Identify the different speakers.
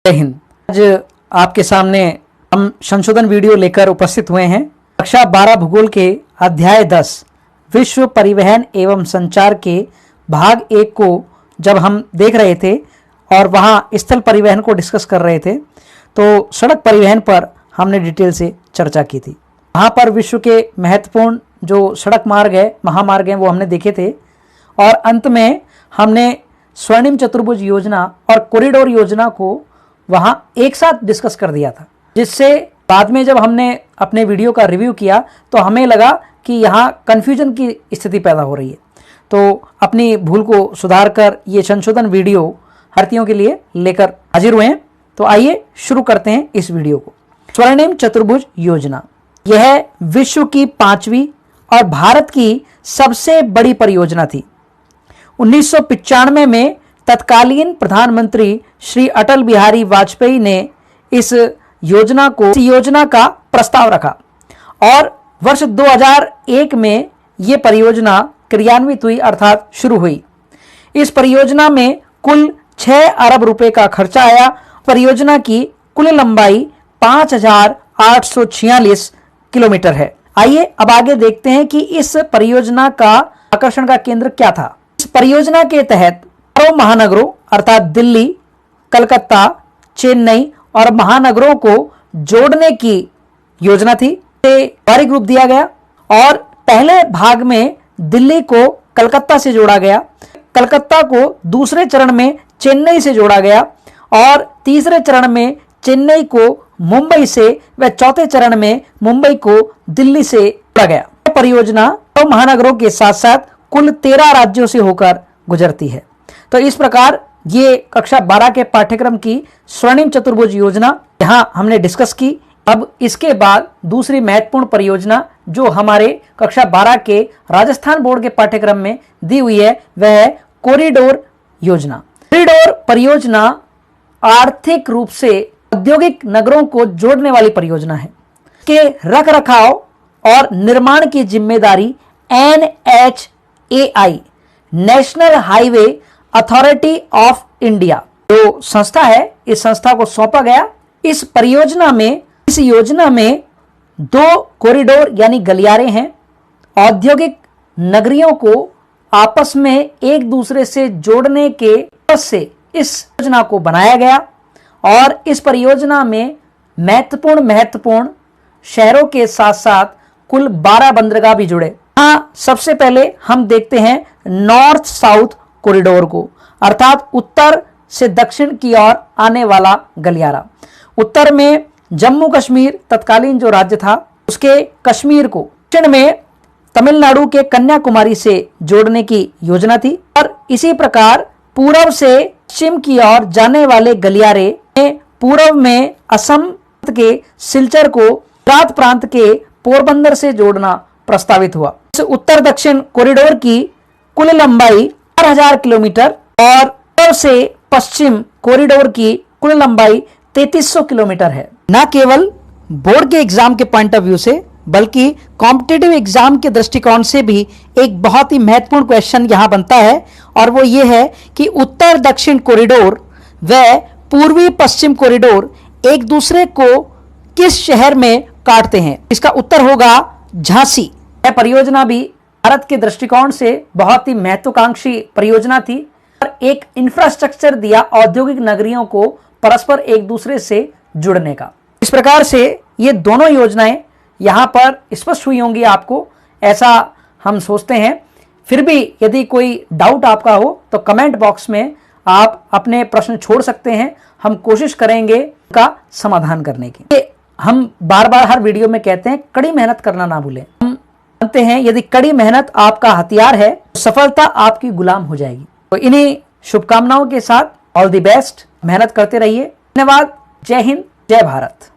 Speaker 1: जय हिंद। आज आपके सामने हम संशोधन वीडियो लेकर उपस्थित हुए हैं। कक्षा 12 भूगोल के अध्याय 10 विश्व परिवहन एवं संचार के भाग 1 को जब हम देख रहे थे और वहां स्थल परिवहन को डिस्कस कर रहे थे तो सड़क परिवहन पर हमने डिटेल से चर्चा की थी। वहाँ पर विश्व के महत्वपूर्ण जो सड़क मार्ग है, महामार्ग हैं, वो हमने देखे थे और अंत में हमने स्वर्णिम चतुर्भुज योजना और कॉरिडोर योजना को वहां एक साथ डिस्कस कर दिया था, जिससे बाद में जब हमने अपने वीडियो का रिव्यू किया तो हमें लगा कि यहाँ कन्फ्यूजन की स्थिति पैदा हो रही है। तो अपनी भूल को सुधार कर ये संशोधन वीडियो भारतीयों के लिए लेकर हाजिर हुए हैं। तो आइए शुरू करते हैं इस वीडियो को। स्वर्णिम चतुर्भुज योजना यह विश्व की 5वीं और भारत की सबसे बड़ी परियोजना थी। 1995 में तत्कालीन प्रधानमंत्री श्री अटल बिहारी वाजपेयी ने इस योजना का प्रस्ताव रखा और वर्ष 2001 में ये परियोजना क्रियान्वित हुई, अर्थात शुरू हुई। इस परियोजना में कुल 6 अरब रुपए का खर्चा आया। परियोजना की कुल लंबाई 5846 किलोमीटर है। आइए अब आगे देखते हैं कि इस परियोजना का आकर्षण का केंद्र क्या था। इस परियोजना के तहत 4 महानगरों अर्थात दिल्ली, कलकत्ता, चेन्नई और महानगरों को जोड़ने की योजना थी। बारीक रूप दिया गया और पहले भाग में दिल्ली को कलकत्ता से जोड़ा गया, कलकत्ता को दूसरे चरण में चेन्नई से जोड़ा गया और तीसरे चरण में चेन्नई को मुंबई से व चौथे चरण में मुंबई को दिल्ली से जोड़ा गया। परियोजना 2 महानगरों के साथ साथ कुल 13 राज्यों से होकर गुजरती है। तो इस प्रकार ये कक्षा 12 के पाठ्यक्रम की स्वर्णिम चतुर्भुज योजना यहाँ हमने डिस्कस की। अब इसके बाद दूसरी महत्वपूर्ण परियोजना जो हमारे कक्षा 12 के राजस्थान बोर्ड के पाठ्यक्रम में दी हुई है वह है कॉरिडोर योजना। कॉरिडोर परियोजना आर्थिक रूप से औद्योगिक नगरों को जोड़ने वाली परियोजना है। के रख रखाव और निर्माण की जिम्मेदारी NHAI national highway authority of India जो संस्था है, इस संस्था को सौंपा गया। इस योजना में 2 कॉरिडोर यानी गलियारे हैं। औद्योगिक नगरियों को आपस में एक दूसरे से जोड़ने के पद से इस योजना को बनाया गया और इस परियोजना में महत्वपूर्ण शहरों के साथ साथ कुल 12 बंदरगाह भी जुड़े। हाँ, सबसे पहले हम देखते हैं नॉर्थ साउथ कॉरिडोर को, अर्थात उत्तर से दक्षिण की ओर आने वाला गलियारा। उत्तर में जम्मू कश्मीर तत्कालीन जो राज्य था उसके कश्मीर को, दक्षिण में तमिलनाडु के कन्याकुमारी से जोड़ने की योजना थी और इसी प्रकार पूर्व से पश्चिम की ओर जाने वाले गलियारे में पूर्व में असम के सिलचर को गुजरात प्रांत के पोरबंदर से जोड़ना प्रस्तावित हुआ। इस उत्तर दक्षिण कॉरिडोर की कुल लंबाई 4000 किलोमीटर और पूर्व से पश्चिम कॉरिडोर की कुल लंबाई 3300 किलोमीटर है। न केवल बोर्ड के एग्जाम के पॉइंट ऑफ व्यू से बल्कि कॉम्पिटिटिव एग्जाम के दृष्टिकोण से भी एक बहुत ही महत्वपूर्ण क्वेश्चन यहां बनता है और वो ये है कि उत्तर दक्षिण कॉरिडोर व पूर्वी पश्चिम कॉरिडोर एक दूसरे को किस शहर में काटते हैं। इसका उत्तर होगा झांसी। यह परियोजना भी भारत के दृष्टिकोण से बहुत ही महत्वाकांक्षी परियोजना थी और एक इंफ्रास्ट्रक्चर दिया औद्योगिक नगरियों को परस्पर एक दूसरे से जुड़ने का। इस प्रकार से ये दोनों योजनाएं यहाँ पर स्पष्ट हुई होंगी आपको, ऐसा हम सोचते हैं। फिर भी यदि कोई डाउट आपका हो तो कमेंट बॉक्स में आप अपने प्रश्न छोड़ सकते हैं, हम कोशिश करेंगे का समाधान करने की। हम बार बार हर वीडियो में कहते हैं कड़ी मेहनत करना ना भूलें। हम जानते हैं यदि कड़ी मेहनत आपका हथियार है तो सफलता आपकी गुलाम हो जाएगी। तो इन्हीं शुभकामनाओं के साथ ऑल द बेस्ट, मेहनत करते रहिए। धन्यवाद। जय हिंद, जय भारत।